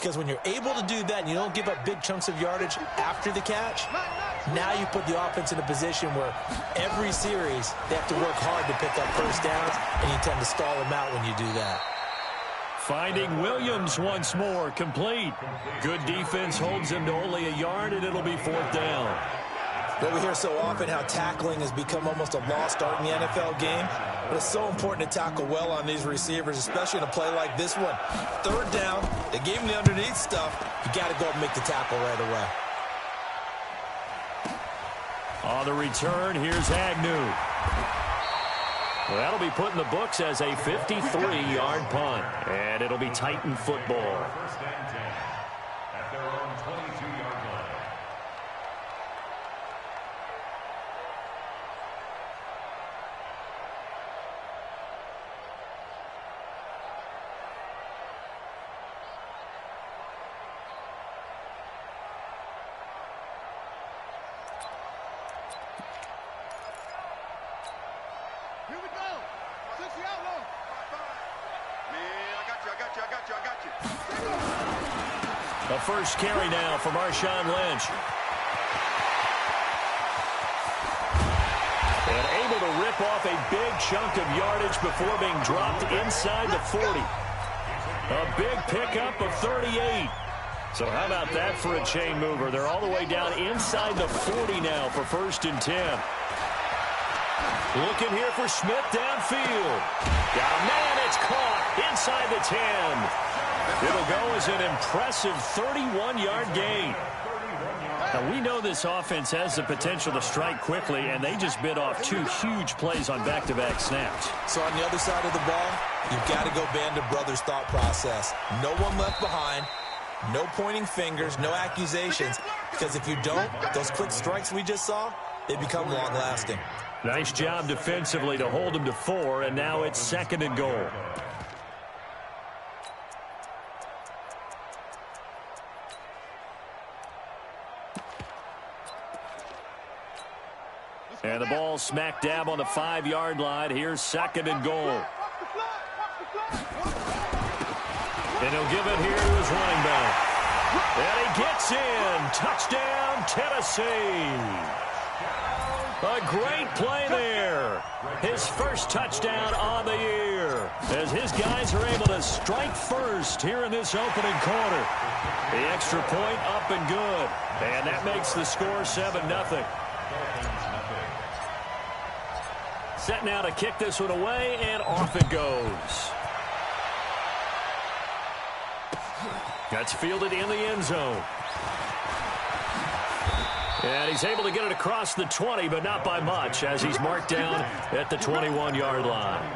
because when you're able to do that and you don't give up big chunks of yardage after the catch, now you put the offense in a position where every series they have to work hard to pick up first downs, and you tend to stall them out when you do that. Finding Williams once more, complete. Good defense holds him to only a yard, and it'll be 4th down. Well, we hear so often how tackling has become almost a lost art in the NFL game, but it's so important to tackle well on these receivers, especially in a play like this one. 3rd down, they gave him the underneath stuff. You got to go and make the tackle right away. On the return, here's Agnew. Well, that'll be put in the books as a 53-yard punt, and it'll be Titan football. First and 10 at their own 22-yard line. Here we go. 60 out low. Man, I got you. The first carry now for Marshawn Lynch. And able to rip off a big chunk of yardage before being dropped inside the 40. A big pickup of 38. So how about that for a chain mover? They're all the way down inside the 40 now for 1st and 10. Looking here for Smith downfield. Got a man, it's caught inside the 10. It'll go as an impressive 31-yard gain. Now, we know this offense has the potential to strike quickly, and they just bit off 2 huge plays on back-to-back snaps. So on the other side of the ball, you've got to go Band of Brothers thought process. No one left behind, no pointing fingers, no accusations, because if you don't, those quick strikes we just saw, they become long-lasting. Nice job defensively to hold him to 4, and now it's 2nd and goal. And the ball smack dab on the 5-yard line. Here's 2nd and goal. And he'll give it here to his running back. And he gets in. Touchdown, Tennessee. A great play there. His first touchdown on the year, as his guys are able to strike first here in this opening quarter. The extra point up and good. And that makes the score 7-0. Set now to kick this one away, and off it goes. That's fielded in the end zone. And he's able to get it across the 20, but not by much, as he's marked down at the 21-yard line.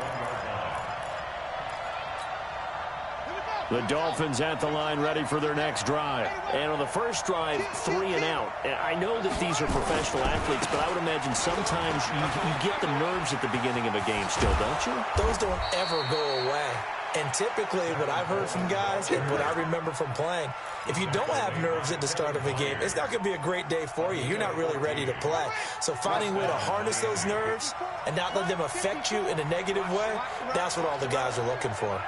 The Dolphins at the line, ready for their next drive. And on the first drive, 3 and out. I know that these are professional athletes, but I would imagine sometimes you get the nerves at the beginning of a game still, don't you? Those don't ever go away. And typically, what I've heard from guys and what I remember from playing, if you don't have nerves at the start of a game, it's not going to be a great day for you. You're not really ready to play. So finding a way to harness those nerves and not let them affect you in a negative way, that's what all the guys are looking for.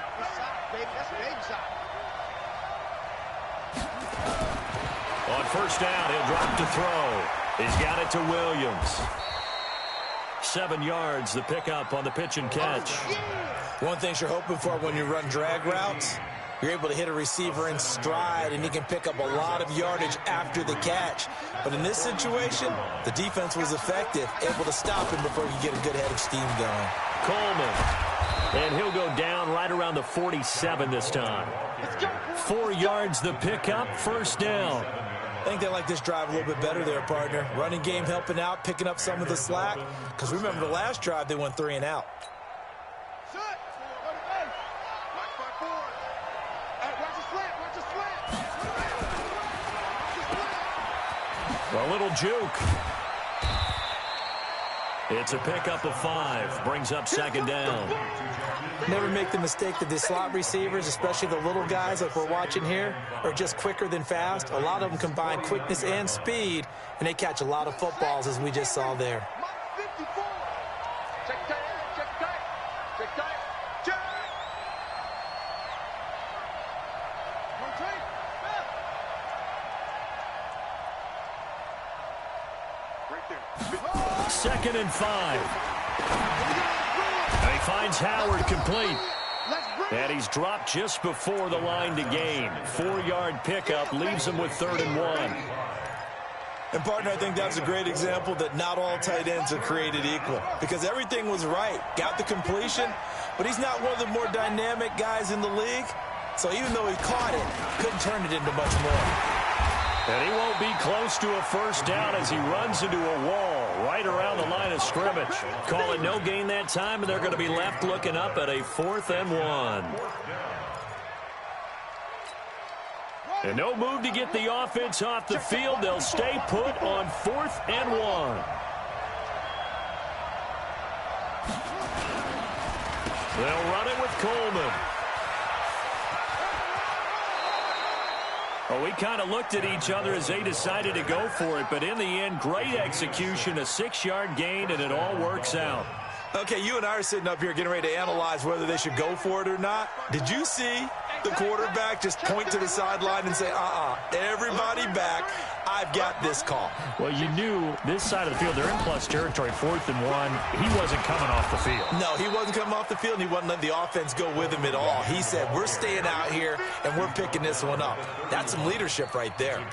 On first down, he'll drop to throw. He's got it to Williams. 7 yards, the pickup on the pitch and catch. One thing you're hoping for when you run drag routes, you're able to hit a receiver in stride, and he can pick up a lot of yardage after the catch. But in this situation, the defense was effective, able to stop him before he could get a good head of steam going. Coleman. And he'll go down right around the 47 this time. 4 yards, the pickup, first down. I think they like this drive a little bit better there, partner. Running game helping out, picking up some of the slack. Because remember, the last drive, they went 3 and out. A little juke. It's a pickup of 5. Brings up second down. Never make the mistake that the slot receivers, especially the little guys like we're watching here, are just quicker than fast. A lot of them combine quickness and speed, and they catch a lot of footballs, as we just saw there. 2nd and 5. And he finds Howard complete. And he's dropped just before the line to gain. 4-yard pickup leaves him with 3rd and 1. And, partner, I think that's a great example that not all tight ends are created equal because everything was right. Got the completion, but he's not one of the more dynamic guys in the league. So even though he caught it, couldn't turn it into much more. And he won't be close to a first down as he runs into a wall right around the line of scrimmage. Call it no gain that time, and they're going to be left looking up at a 4th and 1. And no move to get the offense off the field. They'll stay put on 4th and 1. They'll run it with Coleman. Well, we kind of looked at each other as they decided to go for it, but in the end, great execution, a 6-yard gain, and it all works out. Okay, you and I are sitting up here getting ready to analyze whether they should go for it or not. Did you see the quarterback just point to the sideline and say, everybody back, I've got this call? Well, you knew this side of the field, they're in plus territory, 4th and 1. He wasn't coming off the field. No, he wasn't coming off the field, and he wasn't letting the offense go with him at all. He said, we're staying out here, and we're picking this one up. That's some leadership right there.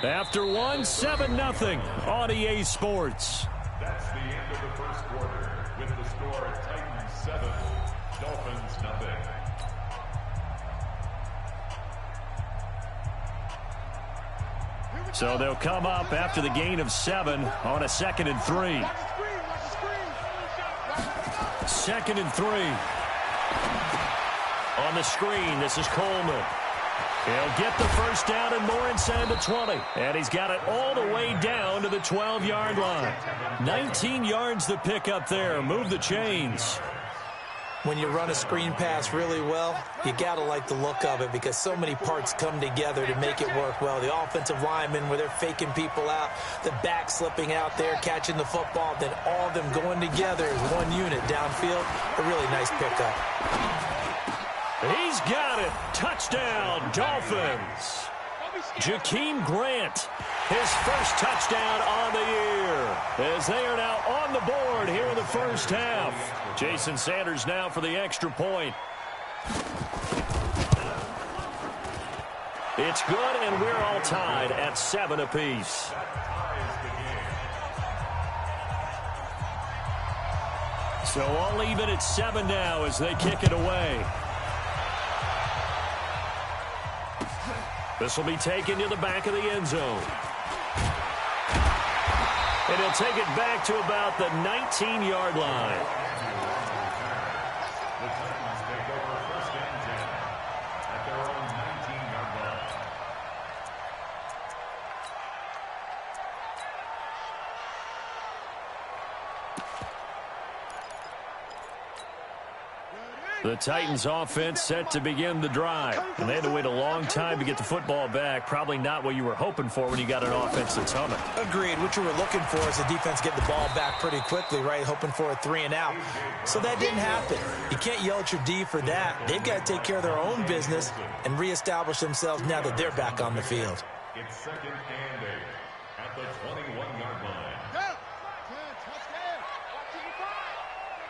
After 1, 7-0 on EA Sports. That's the end of the first quarter with the score Titans 7, Dolphins 0. So they'll come up after the gain of 7 on a 2nd and 3. 2nd and 3. On the screen, this is Coleman. He'll get the first down and more inside the 20. And he's got it all the way down to the 12-yard line. 19 yards to pick up there. Move the chains. When you run a screen pass really well, you got to like the look of it because so many parts come together to make it work well. The offensive linemen, where they're faking people out, the back slipping out there, catching the football, then all of them going together as one unit downfield. A really nice pickup. He's got it. Touchdown, Dolphins. Jakeem Grant, his first touchdown on the year, as they are now on the board here in the first half. Jason Sanders now for the extra point. It's good, and we're all tied at 7 apiece. So all even at 7 now as they kick it away. This will be taken to the back of the end zone. And he'll take it back to about the 19-yard line. The Titans take over 1st and 10 at their own 19-yard line. The Titans offense set to begin the drive. And they had to wait a long time to get the football back. Probably not what you were hoping for when you got an offense that's humming. Agreed. What you were looking for is the defense get the ball back pretty quickly, right? Hoping for a 3 and out. So that didn't happen. You can't yell at your D for that. They've got to take care of their own business and reestablish themselves now that they're back on the field. It's 2nd and 8 at the 21-yard line.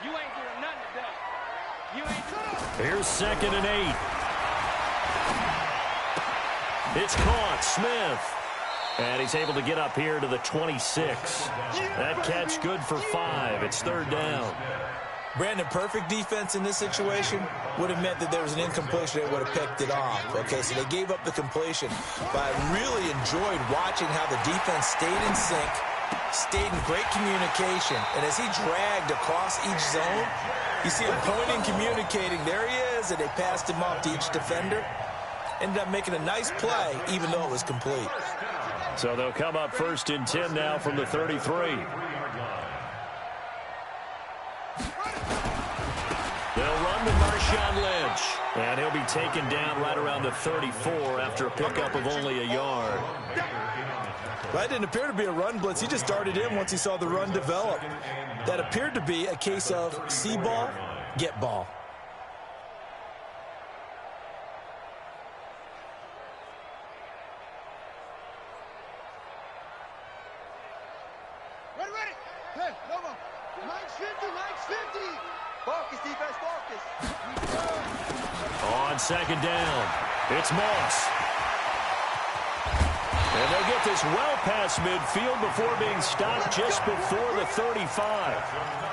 You ain't doing nothing today. You ain't doing Here's 2nd and 8. It's caught. Smith. And he's able to get up here to the 26. That catch good for 5. It's 3rd down. Brandon, perfect defense in this situation would have meant that there was an incompletion. They would have picked it off. Okay, so they gave up the completion. But I really enjoyed watching how the defense stayed in sync, stayed in great communication. And as he dragged across each zone, you see him pointing, communicating. There he is, and they passed him off to each defender. Ended up making a nice play, even though it was complete. So they'll come up 1st and 10 now from the 33. They'll run to Marshawn Lynch. And he'll be taken down right around the 34 after a pickup of only a yard. That didn't appear to be a run blitz. He just darted in once he saw the run develop. That appeared to be a case of see ball, get ball. Hey, come on. Mike's 50, Mike's 50. Focus, defense, focus. On second down, it's Moss. And they'll get this well past midfield before being stopped just before the 35.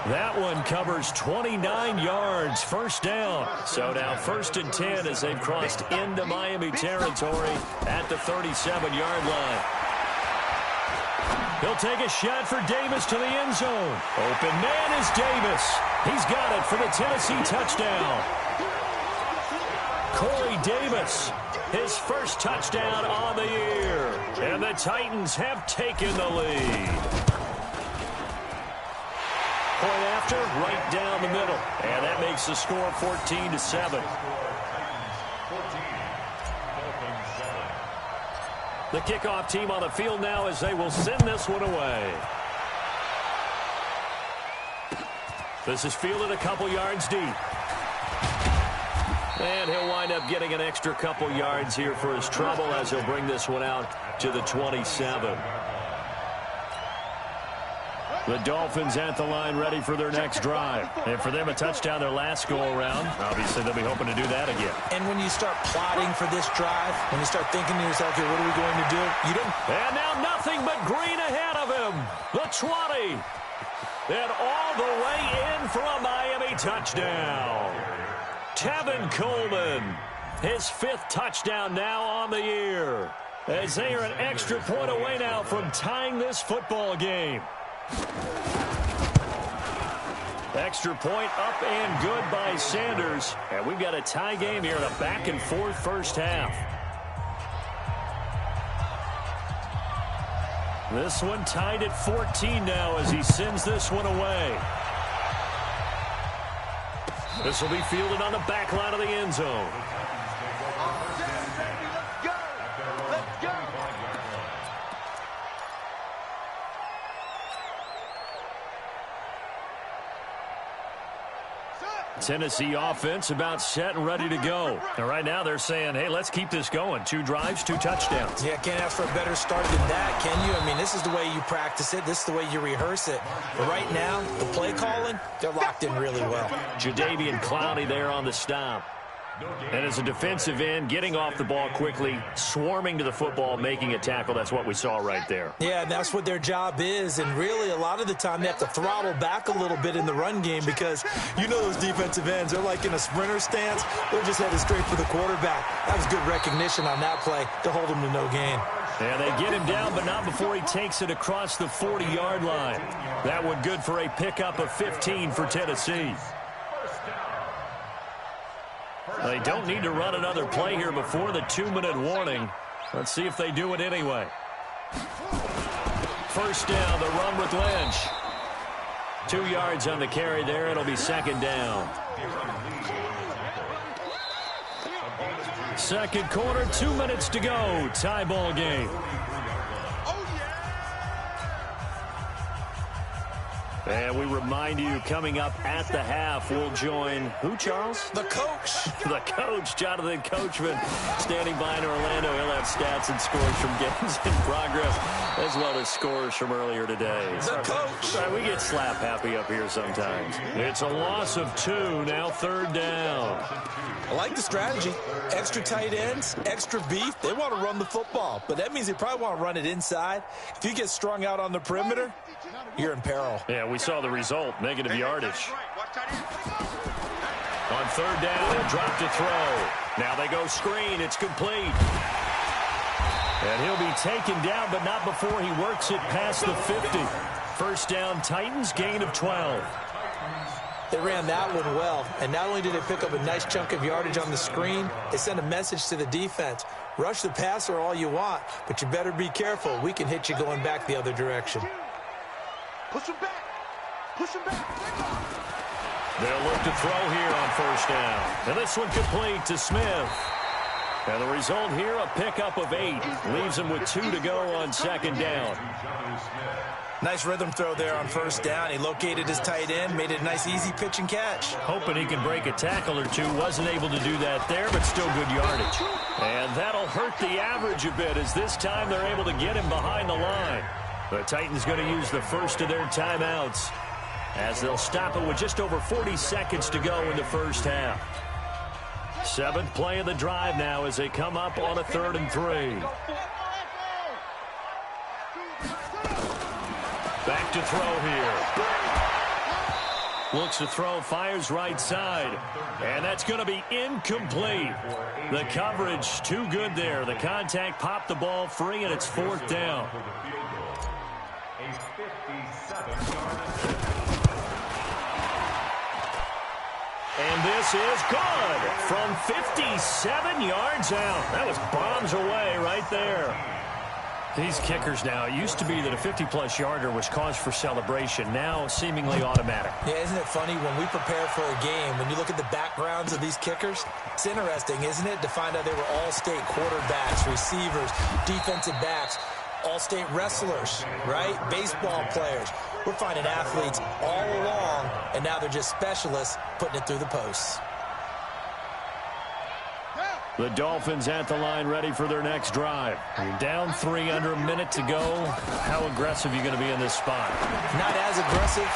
That one covers 29 yards, first down. So now 1st and 10 as they've crossed into Miami territory at the 37-yard line. He'll take a shot for Davis to the end zone. Open man is Davis. He's got it for the Tennessee touchdown. Corey Davis, his first touchdown on the year. And the Titans have taken the lead. Point after, right down the middle. And that makes the score 14-7. The kickoff team on the field now as they will send this one away. This is fielded a couple yards deep. And he'll wind up getting an extra couple yards here for his trouble as he'll bring this one out to the 27. The Dolphins at the line ready for their next drive. And for them, a touchdown their last go-around. Obviously, they'll be hoping to do that again. And when you start plotting for this drive, when you start thinking to yourself, okay, what are we going to do? You don't. And now nothing but green ahead of him. The 20. And all the way in for a Miami touchdown. Tevin Coleman, his 5th touchdown now on the year. As they are an extra point away now from tying this football game. Extra point up and good by Sanders. And we've got a tie game here in a back-and-forth first half. This one tied at 14 now as he sends this one away. This will be fielded on the back line of the end zone. Tennessee offense about set and ready to go. And right now they're saying, hey, let's keep this going. 2 drives, 2 touchdowns. Yeah, can't ask for a better start than that, can you? I mean, this is the way you practice it. This is the way you rehearse it. But right now, the play calling, they're locked in really well. Jadeveon Clowney there on the stop. And as a defensive end, getting off the ball quickly, swarming to the football, making a tackle. That's what we saw right there. Yeah, and that's what their job is. And really, a lot of the time, they have to throttle back a little bit in the run game because you know those defensive ends, they're like in a sprinter stance. They're just headed straight for the quarterback. That was good recognition on that play to hold him to no gain. And they get him down, but not before he takes it across the 40-yard line. That one good for a pickup of 15 for Tennessee. They don't need to run another play here before the 2-minute warning. Let's see if they do it anyway. First down, the run with Lynch. 2 yards on the carry there. It'll be second down. Second quarter, 2 minutes to go. Tie ball game. And we remind you, coming up at the half, we'll join who, Charles? The coach. The coach, Jonathan Coachman, standing by in Orlando. He'll have stats and scores from games in progress, as well as scores from earlier today. The coach. Sorry, we get slap happy up here sometimes. It's a loss of 2, now 3rd down. I like the strategy. Extra tight ends, extra beef. They want to run the football, but that means they probably want to run it inside. If you get strung out on the perimeter, you're in peril. Yeah, we saw the result, negative yardage. On 3rd down, he'll drop to throw. Now they go screen. It's complete. And he'll be taken down, but not before he works it past the 50. First down, Titans, gain of 12. They ran that one well, and not only did they pick up a nice chunk of yardage on the screen, they sent a message to the defense. Rush the passer all you want, but you better be careful. We can hit you going back the other direction. Push him back. Push him back. They'll look to throw here on first down. And this one complete to Smith. And the result here, a pickup of 8. Leaves him with 2 to go on second down. Nice rhythm throw there on first down. He located his tight end, made it a nice easy pitch and catch. Hoping he can break a tackle or two. Wasn't able to do that there, but still good yardage. And that'll hurt the average a bit as this time they're able to get him behind the line. The Titans going to use the first of their timeouts as they'll stop it with just over 40 seconds to go in the first half. 7th play of the drive now as they come up on a 3rd and 3. Back to throw here. Looks to throw, fires right side. And that's going to be incomplete. The coverage too good there. The contact popped the ball free, and it's 4th down. And this is good from 57 yards out. That was bombs away right there. These kickers now, it used to be that a 50-plus yarder was cause for celebration. Now seemingly automatic. Yeah, isn't it funny when we prepare for a game, when you look at the backgrounds of these kickers, it's interesting, isn't it, to find out they were all-state quarterbacks, receivers, defensive backs, all-state wrestlers, right? Baseball players. We're finding athletes all along, and now they're just specialists putting it through the posts. The Dolphins at the line ready for their next drive. You're down 3 under a minute to go. How aggressive are you going to be in this spot? Not as aggressive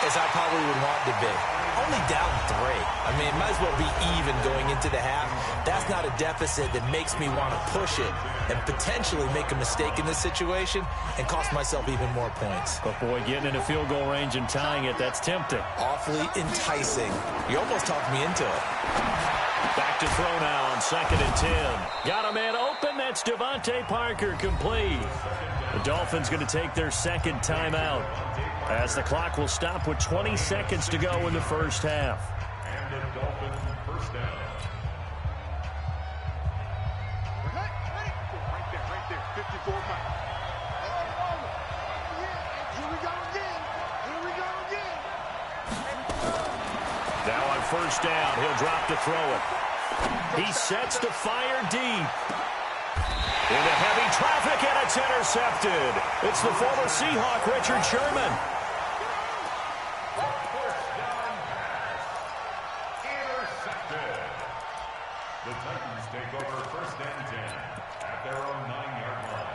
as I probably would want to be. Only down 3. I mean, it might as well be even going into the half. That's not a deficit that makes me want to push it and potentially make a mistake in this situation and cost myself even more points. But, boy, getting into field goal range and tying it, that's tempting. Awfully enticing. You almost talked me into it. Back to throw now on 2nd and 10. Got a man open. That's Devontae Parker, complete. The Dolphins going to take their 2nd timeout as the clock will stop with 20 seconds to go in the first half. And the Dolphins first down. Right there, 54 Mike. Here we go again. Now on first down, he'll drop to throw it. He sets to fire deep. Into heavy traffic, and it's intercepted. It's the former Seahawk, Richard Sherman. Intercepted. The Titans take over 1st and 10 at their own 9-yard line.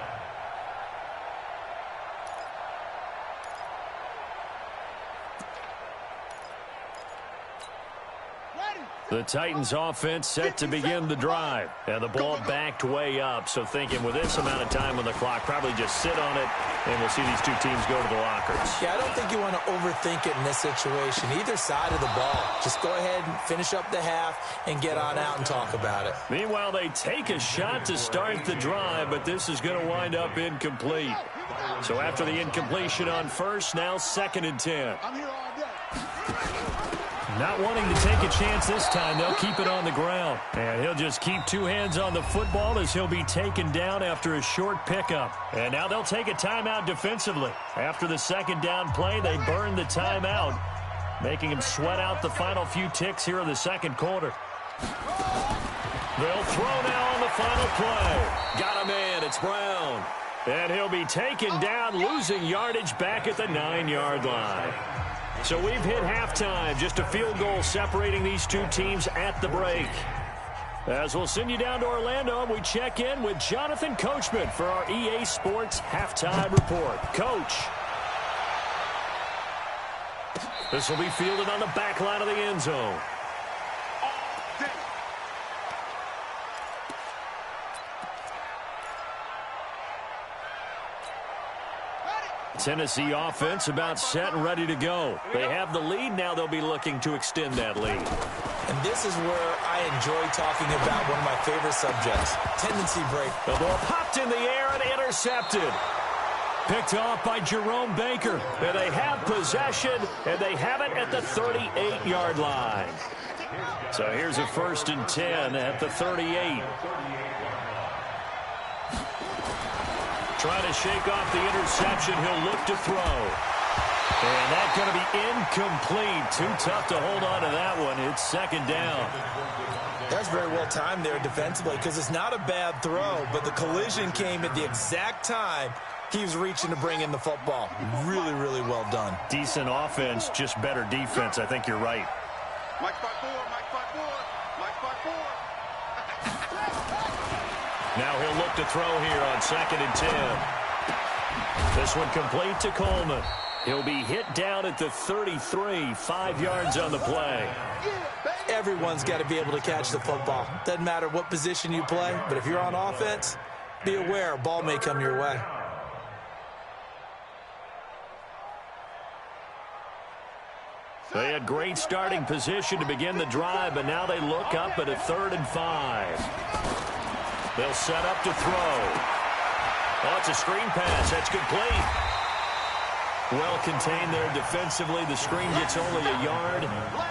The Titans offense set to begin the drive. And the ball backed way up. So thinking with this amount of time on the clock, probably just sit on it, and we'll see these two teams go to the lockers. Yeah, I don't think you want to overthink it in this situation. Either side of the ball. Just go ahead and finish up the half and get on out and talk about it. Meanwhile, they take a shot to start the drive, but this is going to wind up incomplete. So after the incompletion on first, now 2nd and 10. I'm here all day. Not wanting to take a chance this time, they'll keep it on the ground. And he'll just keep 2 hands on the football as he'll be taken down after a short pickup. And now they'll take a timeout defensively. After the 2nd down play, they burn the timeout, making him sweat out the final few ticks here in the 2nd quarter. They'll throw now on the final play. Got a man, it's Brown. And he'll be taken down, losing yardage back at the 9-yard line. So we've hit halftime, just a field goal separating these two teams at the break. As we'll send you down to Orlando, and we check in with Jonathan Coachman for our EA Sports Halftime Report. Coach. This will be fielded on the back line of the end zone. Tennessee offense about set and ready to go. They have the lead. Now they'll be looking to extend that lead. And this is where I enjoy talking about one of my favorite subjects, tendency break. The ball popped in the air and intercepted. Picked off by Jerome Baker. And they have possession, and they have it at the 38-yard line. So here's a 1st and 10 at the 38. Trying to shake off the interception. He'll look to throw. And that's going to be incomplete. Too tough to hold on to that one. It's 2nd down. That's very well timed there defensively because it's not a bad throw, but the collision came at the exact time he was reaching to bring in the football. Really, really well done. Decent offense, just better defense. I think you're right. Mike 5-4, Mike 5-4, Mike 5-4. Now he'll look to throw here on 2nd and 10. This one complete to Coleman. He'll be hit down at the 33, 5 yards on the play. Everyone's got to be able to catch the football. Doesn't matter what position you play, but if you're on offense, be aware a ball may come your way. They had great starting position to begin the drive, but now they look up at a 3rd and 5. They'll set up to throw. Oh, it's a screen pass. That's complete. Well contained there defensively. The screen gets only a yard,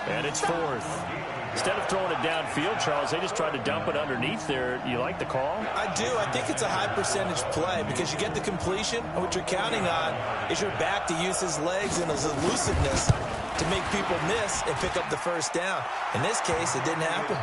and it's 4th. Instead of throwing it downfield, Charles, they just tried to dump it underneath there. You like the call? I do. I think it's a high percentage play because you get the completion, and what you're counting on is your back to use his legs and his elusiveness to make people miss and pick up the first down. In this case, it didn't happen.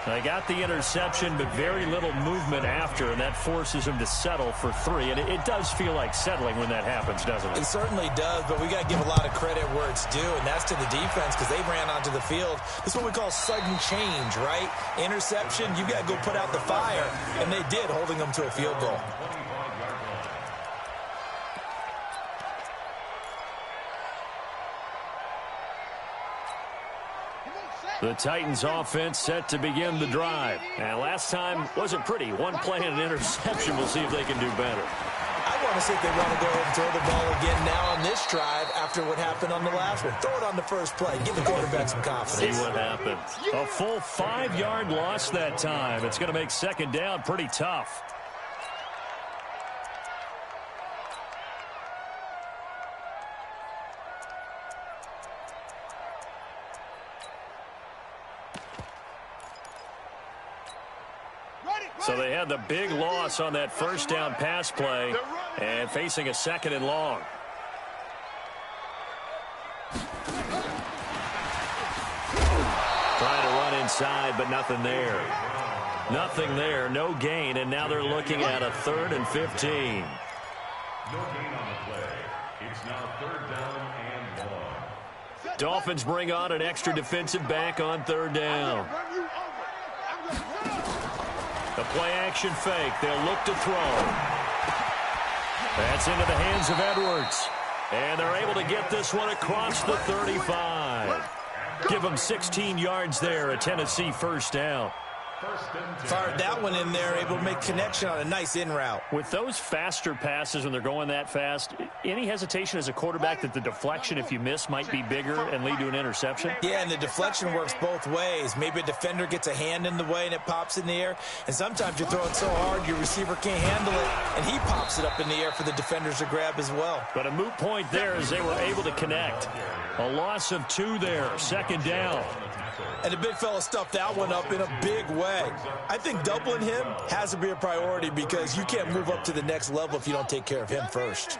They got the interception, but very little movement after, and that forces him to settle for 3. And it does feel like settling when that happens, doesn't it? It certainly does, but we got to give a lot of credit where it's due, and that's to the defense because they ran onto the field. This is what we call sudden change, right? Interception, you got to go put out the fire, and they did, holding them to a field goal. The Titans offense set to begin the drive. And last time wasn't pretty. One play and an interception. We'll see if they can do better. I want to see if they want to go ahead and throw the ball again now on this drive after what happened on the last one. Throw it on the first play. Give the quarterback some confidence. See what happens. A full 5-yard loss that time. It's going to make 2nd down pretty tough. So they had the big loss on that first down pass play and facing a 2nd and long. Trying to run inside, but nothing there. Nothing there, no gain, and now they're looking at a 3rd and 15. No gain on the play. It's now 3rd down and 1. Dolphins bring on an extra defensive back on 3rd down. The play-action fake. They'll look to throw. That's into the hands of Edwards. And they're able to get this one across the 35. Give them 16 yards there, a Tennessee first down. Fired that one in there, able to make connection on a nice in route. With those faster passes when they're going that fast, any hesitation as a quarterback that the deflection, if you miss, might be bigger and lead to an interception? Yeah, and the deflection works both ways. Maybe a defender gets a hand in the way and it pops in the air. And sometimes you throw it so hard your receiver can't handle it, and he pops it up in the air for the defenders to grab as well. But a moot point there as they were able to connect. A loss of 2 there, 2nd down. And the big fella stuffed that one up in a big way. I think doubling him has to be a priority because you can't move up to the next level if you don't take care of him first.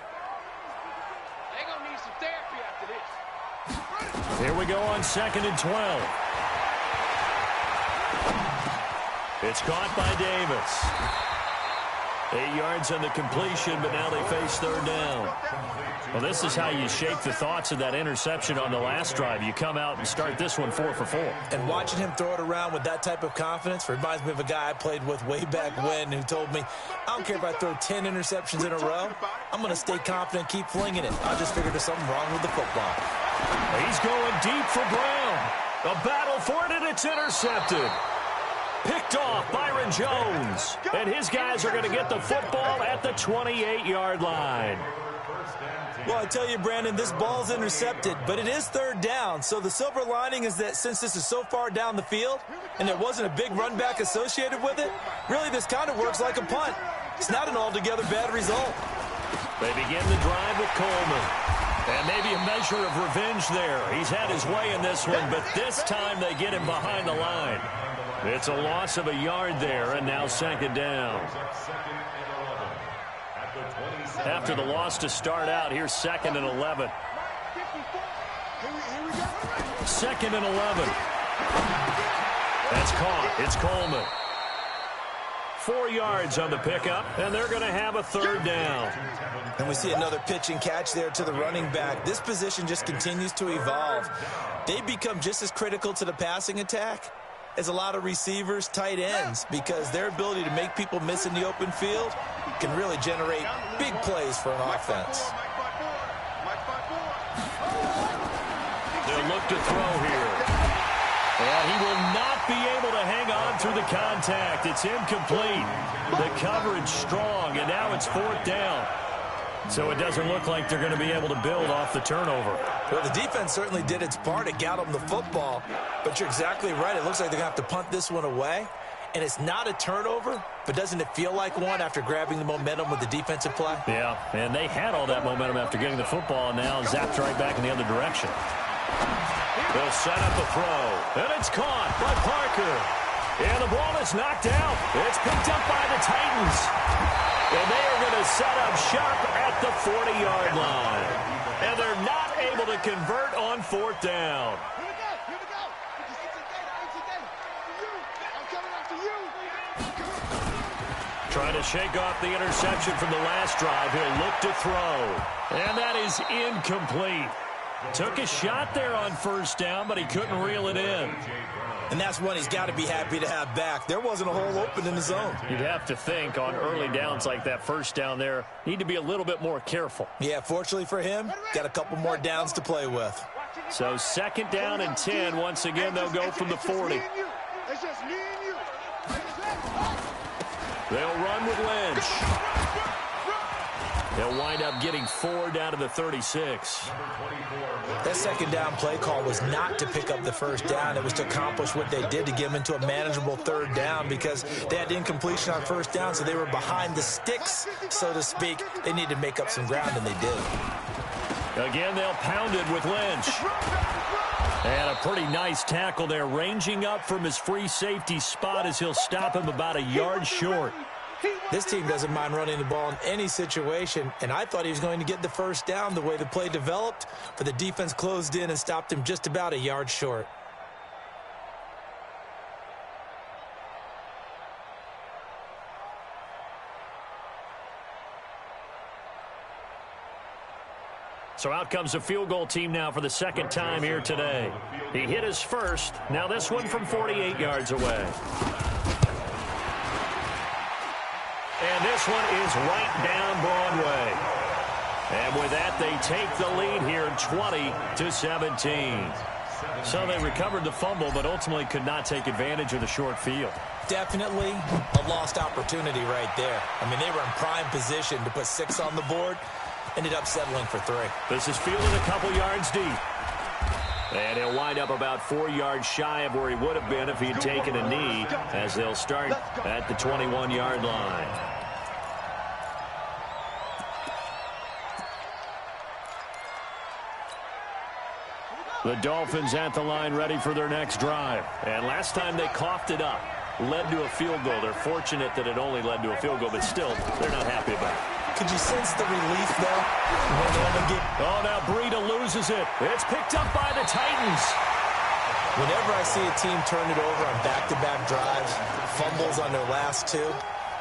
They're going to need some therapy after this. Here we go on 2nd and 12. It's caught by Davis. 8 yards on the completion, but now they face 3rd down. Well, this is how you shape the thoughts of that interception on the last drive. You come out and start this one 4 for 4. And watching him throw it around with that type of confidence reminds me of a guy I played with way back when who told me, I don't care if I throw 10 interceptions in a row. I'm going to stay confident, keep flinging it. I just figured there's something wrong with the football. He's going deep for Brown. A battle for it, and it's intercepted. Picked off Byron Jones. And his guys are going to get the football at the 28-yard line. Well, I tell you, Brandon, this ball's intercepted, but it is 3rd down. So the silver lining is that since this is so far down the field and there wasn't a big run back associated with it, really this kind of works like a punt. It's not an altogether bad result. They begin the drive with Coleman. And maybe a measure of revenge there. He's had his way in this one, but this time they get him behind the line. It's a loss of a yard there, and now 2nd down. After the loss to start out, here's 2nd and 11. 2nd and 11. That's caught. It's Coleman. 4 yards on the pickup, and they're going to have a 3rd down. And we see another pitch and catch there to the running back. This position just continues to evolve. They become just as critical to the passing attack is a lot of receivers, tight ends, because their ability to make people miss in the open field can really generate big plays for an offense. They'll look to throw here. And he will not be able to hang on through the contact. It's incomplete. The coverage strong, and now it's 4th down. So it doesn't look like they're going to be able to build off the turnover. Well, the defense certainly did its part. It got them the football. But you're exactly right. It looks like they're going to have to punt this one away. And it's not a turnover, but doesn't it feel like one after grabbing the momentum with the defensive play? Yeah, and they had all that momentum after getting the football, and now zapped right back in the other direction. They'll set up a throw, and it's caught by Parker. And the ball is knocked out. It's picked up by the Titans. And they are going to set up shop at the 40-yard line. And they're not able to convert on 4th down. Here we go. It's a game. I'm coming after you. Trying to shake off the interception from the last drive. He'll look to throw. And that is incomplete. Took a shot there on 1st down, but he couldn't reel it in. And that's one he's got to be happy to have back. There wasn't a hole open in the zone. You'd have to think on early downs like that 1st down there, need to be a little bit more careful. Yeah, fortunately for him, got a couple more downs to play with. So 2nd down and 10. Once again, they'll go from the 40. It's just me and you. They'll run with Lynch. They'll wind up getting 4 down to the 36. That 2nd down play call was not to pick up the 1st down. It was to accomplish what they did to get them into a manageable 3rd down because they had incompletion on 1st down, so they were behind the sticks, so to speak. They needed to make up some ground, and they did. Again, they'll pound it with Lynch. And a pretty nice tackle there, ranging up from his free safety spot as he'll stop him about a yard short. This team doesn't mind running the ball in any situation, and I thought he was going to get the 1st down the way the play developed, but the defense closed in and stopped him just about a yard short. So out comes a field goal team now for the 2nd time here today. He hit his first. Now this one from 48 yards away. And this one is right down Broadway. And with that, they take the lead here 20-17. So they recovered the fumble, but ultimately could not take advantage of the short field. Definitely a lost opportunity right there. I mean, they were in prime position to put 6 on the board. Ended up settling for 3. This is fielded a couple yards deep. And he'll wind up about 4 yards shy of where he would have been if he had taken a knee, as they'll start at the 21-yard line. The Dolphins at the line ready for their next drive. And last time they coughed it up, led to a field goal. They're fortunate that it only led to a field goal, but still, they're not happy about it. Could you sense the relief, though? Oh, now Breida loses it. It's picked up by the Titans. Whenever I see a team turn it over on back-to-back drives, fumbles on their last 2,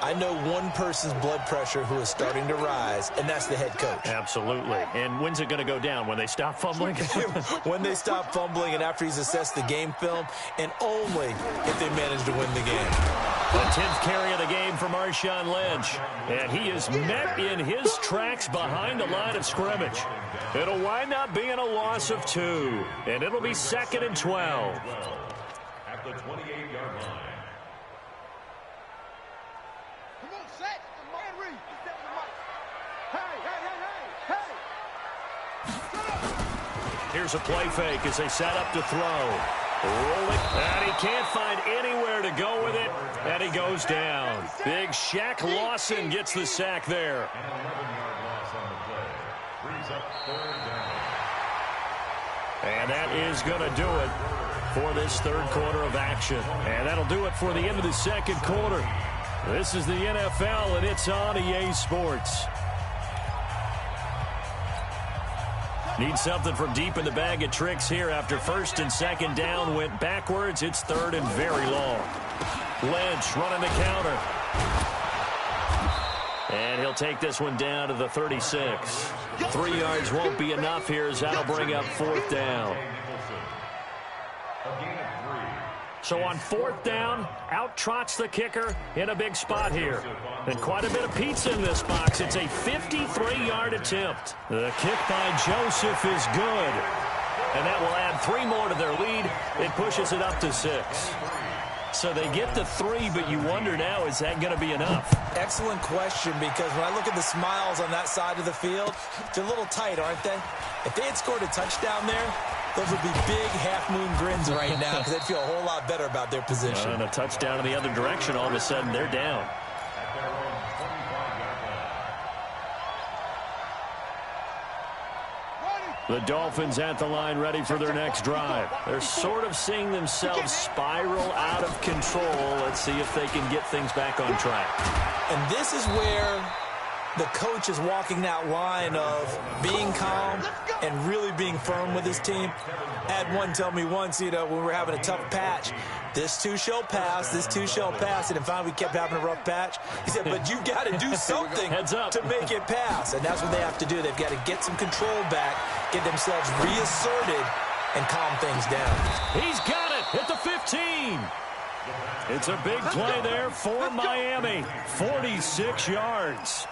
I know one person's blood pressure who is starting to rise, and that's the head coach. Absolutely. And when's it going to go down? When they stop fumbling? When they stop fumbling and after he's assessed the game film, and only if they manage to win the game. The 10th carry of the game for Marshawn Lynch. And he is met in his tracks behind the line of scrimmage. It'll wind up being a loss of 2. And it'll be 2nd and 12. At the 28-yard line. Come on, set. Man, Reed. Hey. Here's a play fake as they set up to throw. Roll it, and he can't find anywhere to go with it, and he goes down. Big Shaq Lawson gets the sack there. An 11-yard loss on the play. Brings up 3rd down. And that is going to do it for this 3rd quarter of action. And that'll do it for the end of the 2nd quarter. This is the NFL, and it's on EA Sports. Need something from deep in the bag of tricks here after 1st and 2nd down went backwards. It's 3rd and very long. Lynch running the counter. And he'll take this one down to the 36. 3 yards won't be enough here as that'll bring up 4th down. So on 4th down, out trots the kicker in a big spot here. And quite a bit of pizza in this box. It's a 53-yard attempt. The kick by Joseph is good. And that will add 3 more to their lead. It pushes it up to 6. So they get the 3, but you wonder now, is that going to be enough? Excellent question, because when I look at the smiles on that side of the field, they're a little tight, aren't they? If they had scored a touchdown there, those would be big half-moon grins right now because they'd feel a whole lot better about their position. And a touchdown in the other direction, all of a sudden they're down. The Dolphins at the line ready for their next drive. They're sort of seeing themselves spiral out of control. Let's see if they can get things back on track. And this is where the coach is walking that line of being calm and really being firm with his team. I had one tell me once, when we were having a tough patch, this too shall pass, this too shall pass. And finally we kept having a rough patch. He said, but you got to do something to make it pass. And that's what they have to do. They've got to get some control back, get themselves reasserted, and calm things down. He's got it at the 15. It's a big play there for Miami. 46 yards.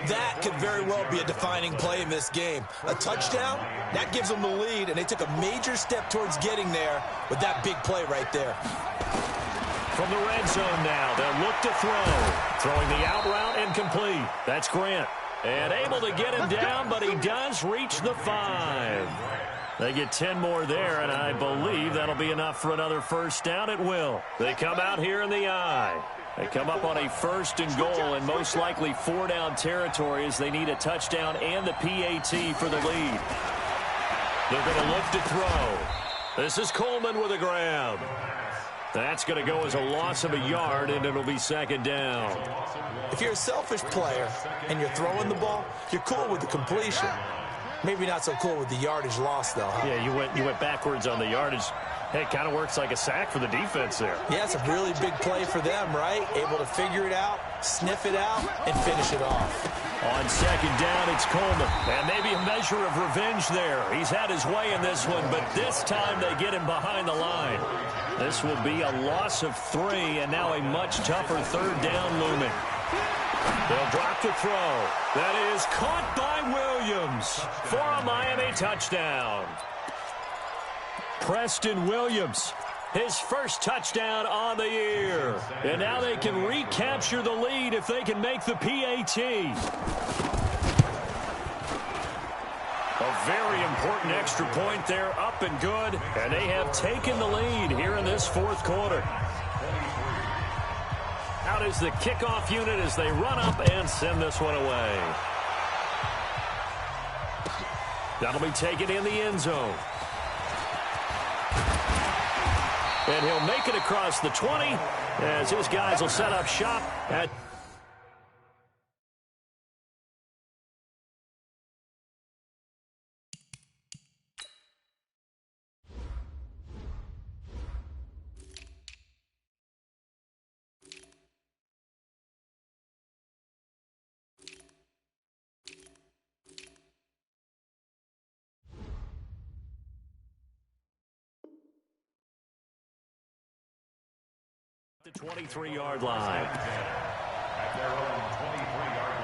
That could very well be a defining play in this game. A touchdown, that gives them the lead, and they took a major step towards getting there with that big play right there. From the red zone now, they'll look to throw. Throwing the out route and complete. That's Grant. And able to get him down, but he does reach the 5. They get 10 more there, and I believe that'll be enough for another first down. It will. They come out here in the I. They come up on a 1st and goal, and most likely 4-down territory as they need a touchdown and the PAT for the lead. They're going to look to throw. This is Coleman with a grab. That's going to go as a loss of a yard, and it'll be 2nd down. If you're a selfish player and you're throwing the ball, you're cool with the completion. Maybe not so cool with the yardage loss, though, huh? Yeah, you went backwards on the yardage. Hey, it kind of works like a sack for the defense there. Yeah, it's a really big play for them, right? Able to figure it out, sniff it out, and finish it off. On 2nd down, it's Coleman. And maybe a measure of revenge there. He's had his way in this one, but this time they get him behind the line. This will be a loss of 3, and now a much tougher 3rd down looming. They'll drop to throw. That is caught by Williams for a Miami touchdown. Preston Williams, his first touchdown on the year. And now they can recapture the lead if they can make the PAT. A very important extra point there, up and good. And they have taken the lead here in this 4th quarter. Out is the kickoff unit as they run up and send this one away. That'll be taken in the end zone. And he'll make it across the 20 as his guys will set up shop at the 23-yard line. At their own 23-yard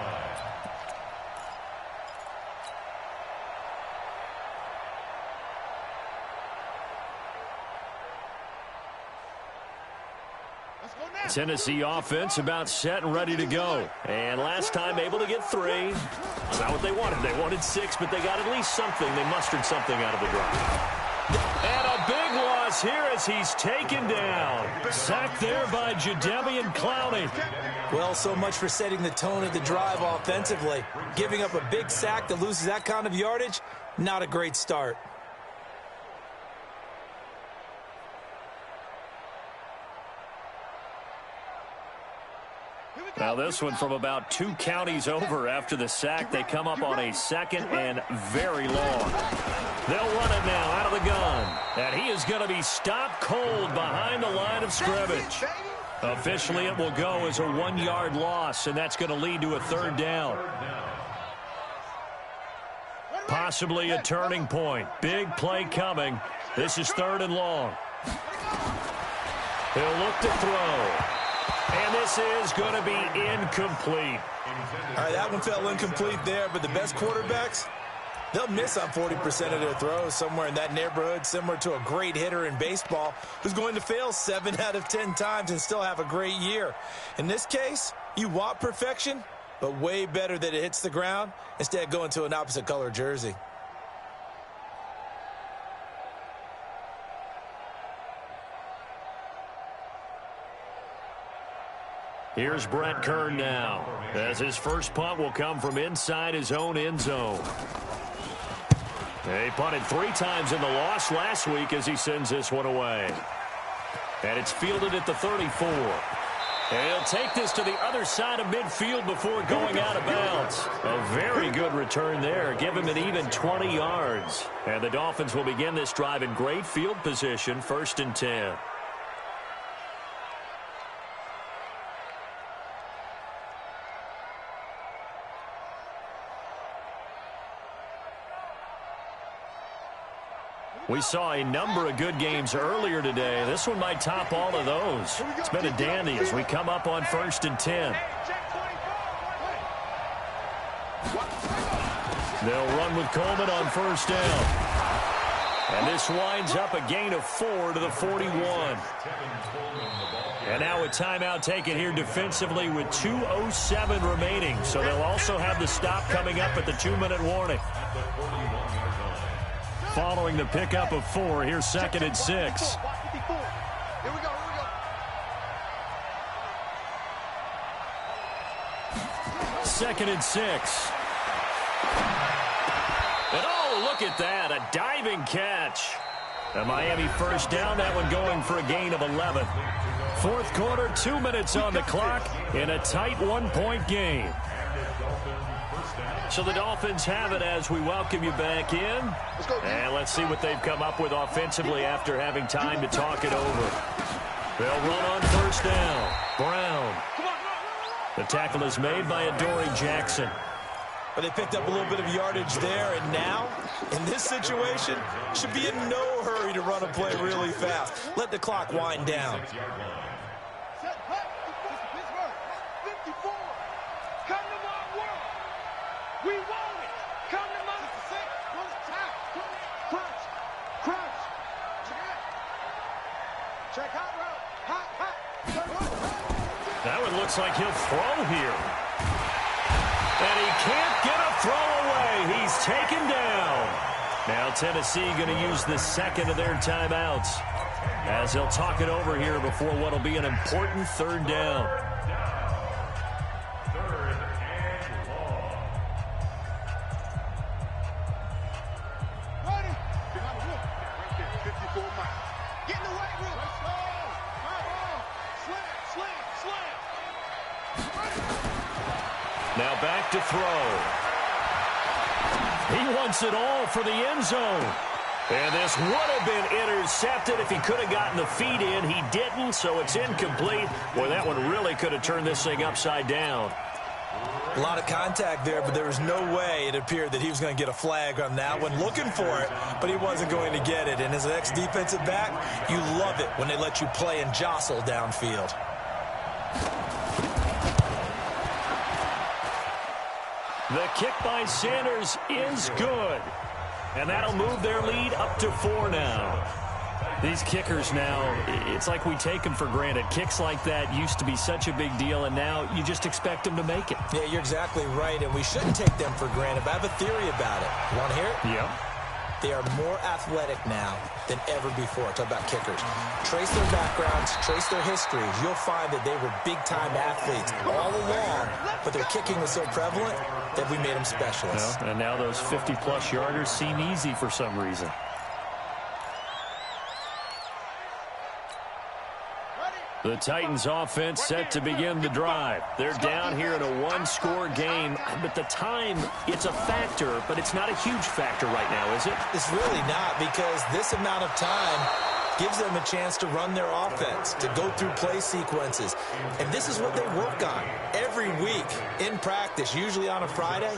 line. Tennessee offense about set and ready to go. And last time able to get 3. That's not what they wanted. They wanted 6, but they got at least something. They mustered something out of the drive. And a big loss here as he's taken down. Sacked there by Jadeveon Clowney. Well, so much for setting the tone of the drive offensively. Giving up a big sack that loses that kind of yardage, not a great start. Now this one from about 2 counties over after the sack. They come up on a 2nd and very long. They'll run it now out of the gun. And he is going to be stopped cold behind the line of scrimmage. Officially, it will go as a 1-yard loss, and that's going to lead to a 3rd down. Possibly a turning point. Big play coming. This is 3rd and long. He'll look to throw. And this is going to be incomplete. All right, that one fell incomplete there, but the best quarterbacks, they'll miss on 40% of their throws, somewhere in that neighborhood, similar to a great hitter in baseball who's going to fail 7 out of 10 times and still have a great year. In this case, you want perfection, but way better that it hits the ground instead of going to an opposite color jersey. Here's Brett Kern now, as his first punt will come from inside his own end zone. He punted 3 times in the loss last week as he sends this one away. And it's fielded at the 34. And he'll take this to the other side of midfield before going out of bounds. A very good return there. Give him an even 20 yards. And the Dolphins will begin this drive in great field position, 1st and 10. We saw a number of good games earlier today. This one might top all of those. It's been a dandy as we come up on 1st and 10. They'll run with Coleman on 1st down. And this winds up a gain of 4 to the 41. And now a timeout taken here defensively with 2:07 remaining. So they'll also have the stop coming up at the 2-minute warning. Following the pickup of 4, here's 2nd and 6. Here we go. 2nd and 6. And oh, look at that, a diving catch. A Miami 1st down, that one going for a gain of 11. 4th quarter, 2 minutes on the clock in a tight 1-point game. So the Dolphins have it as we welcome you back in. And let's see what they've come up with offensively after having time to talk it over. They'll run on 1st down. Brown. The tackle is made by Adoree Jackson. But they picked up a little bit of yardage there, and now, in this situation, should be in no hurry to run a play really fast. Let the clock wind down. We want it. Come to my check hot route. Hot. That one looks like he'll throw here. And he can't get a throw away. He's taken down. Now Tennessee going to use the 2nd of their timeouts as they'll talk it over here before what will be an important 3rd down. Now back to throw. He wants it all for the end zone. And this would have been intercepted if he could have gotten the feet in. He didn't, so it's incomplete. Boy, that one really could have turned this thing upside down. A lot of contact there, but there was no way it appeared that he was going to get a flag on that one. Looking for it, but he wasn't going to get it. And as an ex-defensive back, you love it when they let you play and jostle downfield. The kick by Sanders is good. And that'll move their lead up to 4 now. These kickers now, it's like we take them for granted. Kicks like that used to be such a big deal, and now you just expect them to make it. Yeah, you're exactly right, and we shouldn't take them for granted. But I have a theory about it. You want to hear it? Yeah. They are more athletic now than ever before. Talk about kickers. Trace their backgrounds, trace their histories. You'll find that they were big-time athletes all along, but their kicking was so prevalent that we made them specialists. Well, and now those 50-plus yarders seem easy for some reason. The Titans offense set to begin the drive. They're down here in a one-score game, but the time, it's a factor, but it's not a huge factor right now, is it? It's really not, because this amount of time gives them a chance to run their offense, to go through play sequences. And this is what they work on every every week in practice, usually on a Friday,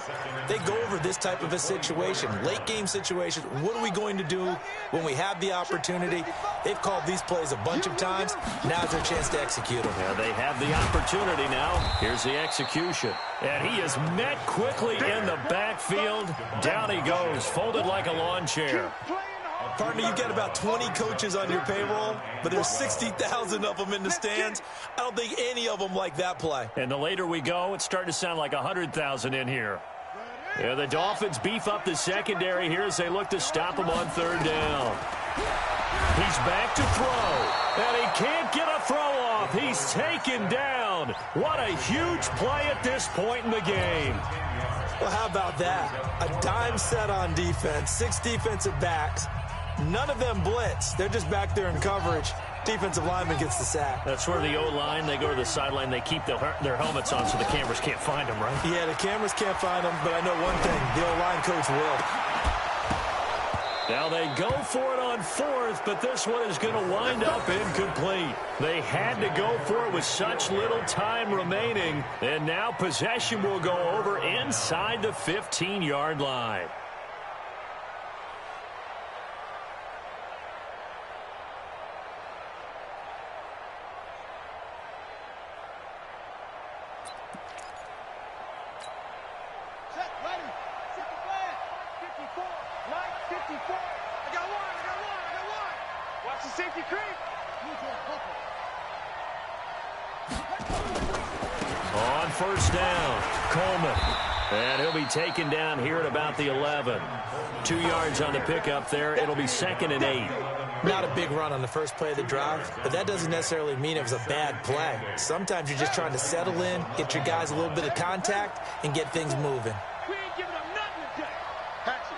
they go over this type of a situation, late game situation. What are we going to do when we have the opportunity? They've called these plays a bunch of times. Now's their chance to execute them. Yeah, they have the opportunity now. Here's the execution. And he is met quickly in the backfield. Down he goes, folded like a lawn chair. Partner, you've got about 20 coaches on your payroll, but there's 60,000 of them in the stands. I don't think any of them like that play. And the later we go, it's starting to sound like 100,000 in here. Yeah, the Dolphins beef up the secondary here as they look to stop him on third down. He's back to throw, and he can't get a throw off. He's taken down. What a huge play at this point in the game. Well, how about that? A dime set on defense, 6 defensive backs. None of them blitz. They're just back there in coverage. Defensive lineman gets the sack. That's where the O-line, they go to the sideline, they keep their helmets on so the cameras can't find them, right? Yeah, the cameras can't find them, but I know one thing, the O-line coach will. Now they go for it on fourth, but this one is going to wind up incomplete. They had to go for it with such little time remaining, and now possession will go over inside the 15-yard line. On first down, Coleman. And he'll be taken down here at about the 11. 2 yards on the pickup there. It'll be 2nd and 8. Not a big run on the first play of the drive, but that doesn't necessarily mean it was a bad play. Sometimes you're just trying to settle in, get your guys a little bit of contact, and get things moving. We ain't giving them nothing today. Hatch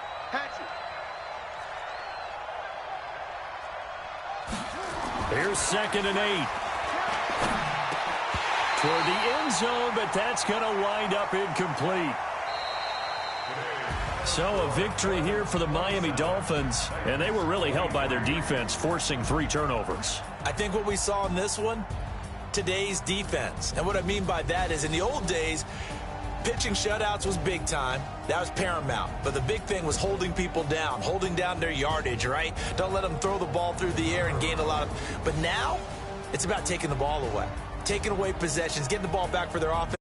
it. Here's 2nd and 8. Toward the end zone, but that's going to wind up incomplete. So a victory here for the Miami Dolphins, and they were really helped by their defense, forcing 3 turnovers. I think what we saw in this one, today's defense. And what I mean by that is in the old days, pitching shutouts was big time. That was paramount. But the big thing was holding people down, holding down their yardage, right? Don't let them throw the ball through the air and gain a lot of... But now, it's about taking the ball away. Taking away possessions, getting the ball back for their offense.